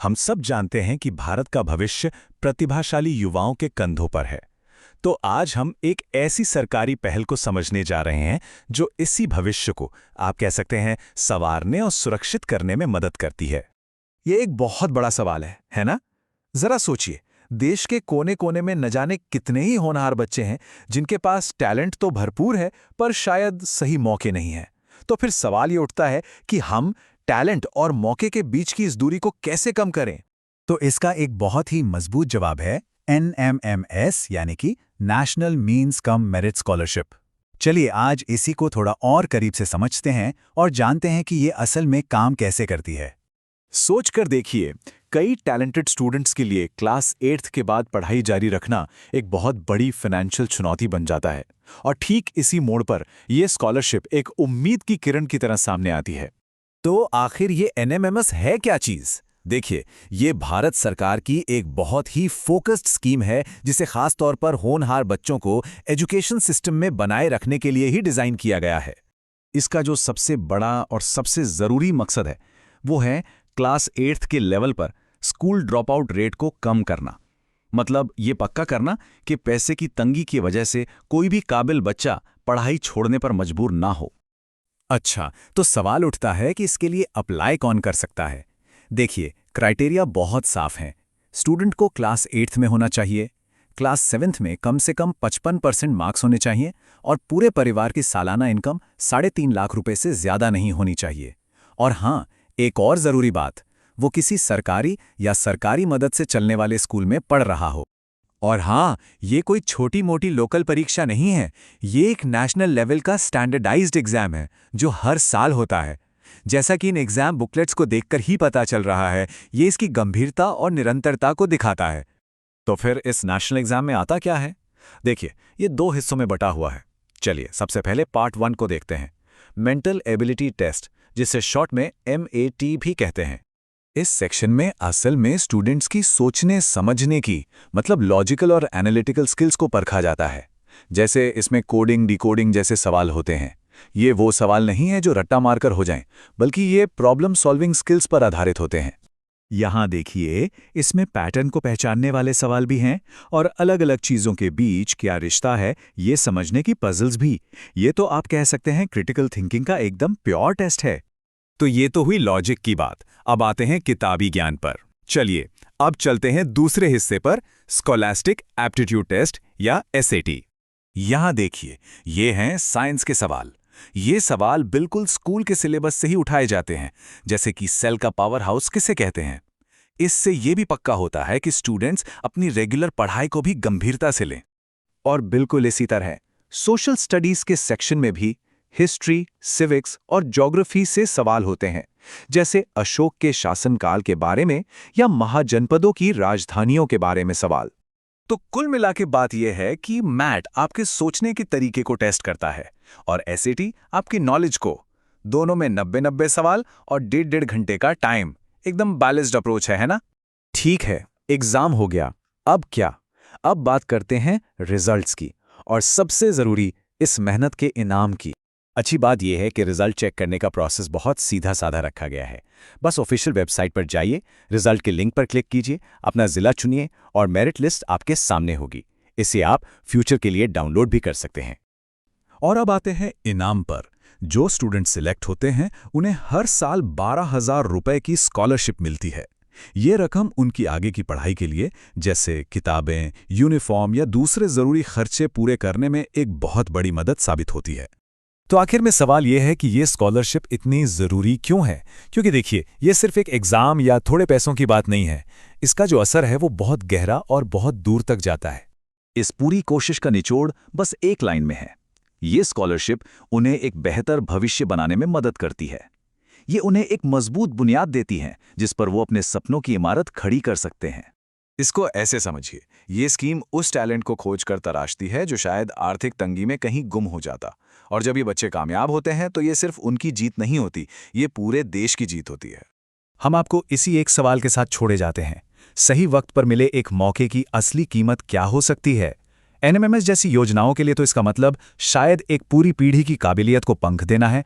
हम सब जानते हैं कि भारत का भविष्य प्रतिभाशाली युवाओं के कंधों पर है। तो आज हम एक ऐसी सरकारी पहल को समझने जा रहे हैं जो इसी भविष्य को, आप कह सकते हैं, संवारने और सुरक्षित करने में मदद करती है। ये एक बहुत बड़ा सवाल है ना? जरा सोचिए, देश के कोने कोने में न जाने कितने ही होनहार बच्चे हैं जिनके पास टैलेंट तो भरपूर है, पर शायद सही मौके नहीं हैं। तो फिर सवाल ये उठता है कि हम टैलेंट और मौके के बीच की इस दूरी को कैसे कम करें? तो इसका एक बहुत ही मजबूत जवाब है NMMS, यानी कि national means cum merit scholarship. चलिए आज इसी को थोड़ा और करीब से समझते हैं और जानते हैं कि ये असल में काम कैसे करती है। सोच कर देखिए, कई टैलेंटेड स्टूडेंट्स के लिए क्लास 8th के बाद पढ़ाई जारी रखना एक बहुत बड़ी फाइनेंशियल चुनौती बन जाता है। और ठीक इसी मोड़ पर यह स्कॉलरशिप एक उम्मीद की किरण की तरह सामने आती है। तो आखिर ये NMMS है क्या चीज? देखिए, ये भारत सरकार की एक बहुत ही फोकस्ड स्कीम है जिसे खास तौर पर होनहार बच्चों को एजुकेशन सिस्टम में बनाए रखने के लिए ही डिजाइन किया गया है। इसका जो सबसे बड़ा और सबसे जरूरी मकसद है वो है क्लास 8th के लेवल पर स्कूल ड्रॉप आउट रेट को कम करना। मतलब ये पक्का करना कि पैसे की तंगी की वजह से कोई भी काबिल बच्चा पढ़ाई छोड़ने पर मजबूर ना हो। अच्छा, तो सवाल उठता है कि इसके लिए अप्लाई कौन कर सकता है? देखिए, क्राइटेरिया बहुत साफ हैं। स्टूडेंट को क्लास 8th में होना चाहिए, क्लास 7th में कम से कम 55% मार्क्स होने चाहिए और पूरे परिवार की सालाना इनकम 3.5 लाख रुपए से ज्यादा नहीं होनी चाहिए। और हाँ, एक और ज़रूरी बात, वो किसी सरकारी या सरकारी मदद से चलने वाले स्कूल में पढ़ रहा हो। और हाँ, ये कोई छोटी मोटी लोकल परीक्षा नहीं है, ये एक नेशनल लेवल का स्टैंडर्डाइज्ड एग्जाम है जो हर साल होता है। जैसा कि इन एग्जाम बुकलेट्स को देखकर ही पता चल रहा है, ये इसकी गंभीरता और निरंतरता को दिखाता है। तो फिर इस नेशनल एग्जाम में आता क्या है? देखिए, ये 2 हिस्सों में बटा हुआ है। चलिए सबसे पहले पार्ट 1 को देखते हैं, मेंटल एबिलिटी टेस्ट, जिसे शॉर्ट में MAT भी कहते हैं। इस सेक्शन में असल में स्टूडेंट्स की सोचने समझने की, मतलब लॉजिकल और एनालिटिकल स्किल्स को परखा जाता है। जैसे इसमें कोडिंग डिकोडिंग जैसे सवाल होते हैं। ये वो सवाल नहीं है जो रट्टा मारकर हो जाएं, बल्कि ये प्रॉब्लम सॉल्विंग स्किल्स पर आधारित होते हैं। यहाँ देखिए, इसमें पैटर्न को पहचानने वाले सवाल भी हैं और अलग-अलग चीज़ों के बीच क्या रिश्ता है ये समझने की पजल्स भी। ये तो आप कह सकते हैं क्रिटिकल थिंकिंग का एकदम प्योर टेस्ट है। तो ये तो हुई लॉजिक की बात। अब आते हैं किताबी ज्ञान पर। चलिए अब चलते हैं दूसरे हिस्से पर, स्कॉलास्टिक एप्टीट्यूड टेस्ट या SAT। यहां देखिए, ये हैं साइंस के सवाल। ये सवाल बिल्कुल स्कूल के सिलेबस से ही उठाए जाते हैं, जैसे कि सेल का पावर हाउस किसे कहते हैं। इससे ये भी पक्का होता है कि स्टूडेंट्स अपनी रेगुलर पढ़ाई को भी गंभीरता से लें। और बिल्कुल इसी तरह सोशल स्टडीज के सेक्शन में भी हिस्ट्री, सिविक्स और ज्योग्राफी से सवाल होते हैं, जैसे अशोक के शासनकाल के बारे में या महाजनपदों की राजधानियों के बारे में सवाल। तो कुल मिला के बात यह है कि मैट आपके सोचने के तरीके को टेस्ट करता है और SAT आपकी नॉलेज को। दोनों में 90-90 सवाल और 1.5 घंटे का टाइम। एकदम बैलेंस्ड अप्रोच है ना? ठीक है, एग्जाम हो गया। अब क्या? अब बात करते हैं रिजल्ट्स की, और सबसे जरूरी इस मेहनत के इनाम की। अच्छी बात यह है कि रिजल्ट चेक करने का प्रोसेस बहुत सीधा साधा रखा गया है। बस ऑफिशियल वेबसाइट पर जाइए, रिजल्ट के लिंक पर क्लिक कीजिए, अपना जिला चुनिए और मेरिट लिस्ट आपके सामने होगी। इसे आप फ्यूचर के लिए डाउनलोड भी कर सकते हैं। और अब आते हैं इनाम पर। जो स्टूडेंट सिलेक्ट होते हैं उन्हें हर साल 12,000 रुपए की स्कॉलरशिप मिलती है। ये रकम उनकी आगे की पढ़ाई के लिए, जैसे किताबें, यूनिफॉर्म या दूसरे जरूरी खर्चे पूरे करने में एक बहुत बड़ी मदद साबित होती है। तो आखिर में सवाल यह है कि ये स्कॉलरशिप इतनी ज़रूरी क्यों है? क्योंकि देखिए, ये सिर्फ एक एग्ज़ाम या थोड़े पैसों की बात नहीं है। इसका जो असर है वो बहुत गहरा और बहुत दूर तक जाता है। इस पूरी कोशिश का निचोड़ बस एक लाइन में है। ये स्कॉलरशिप उन्हें एक बेहतर भविष्य बनाने में मदद करती है। ये उन्हें एक मजबूत बुनियाद देती है जिस पर वो अपने सपनों की इमारत खड़ी कर सकते हैं। इसको ऐसे समझिए, ये स्कीम उस टैलेंट को खोज कर तराशती है जो शायद आर्थिक तंगी में कहीं गुम हो जाता। और जब ये बच्चे कामयाब होते हैं तो ये सिर्फ उनकी जीत नहीं होती, ये पूरे देश की जीत होती है। हम आपको इसी एक सवाल के साथ छोड़े जाते हैं। सही वक्त पर मिले एक मौके की असली कीमत क्या हो सकती है? NMMS जैसी योजनाओं के लिए तो इसका मतलब शायद एक पूरी पीढ़ी की काबिलियत को पंख देना है,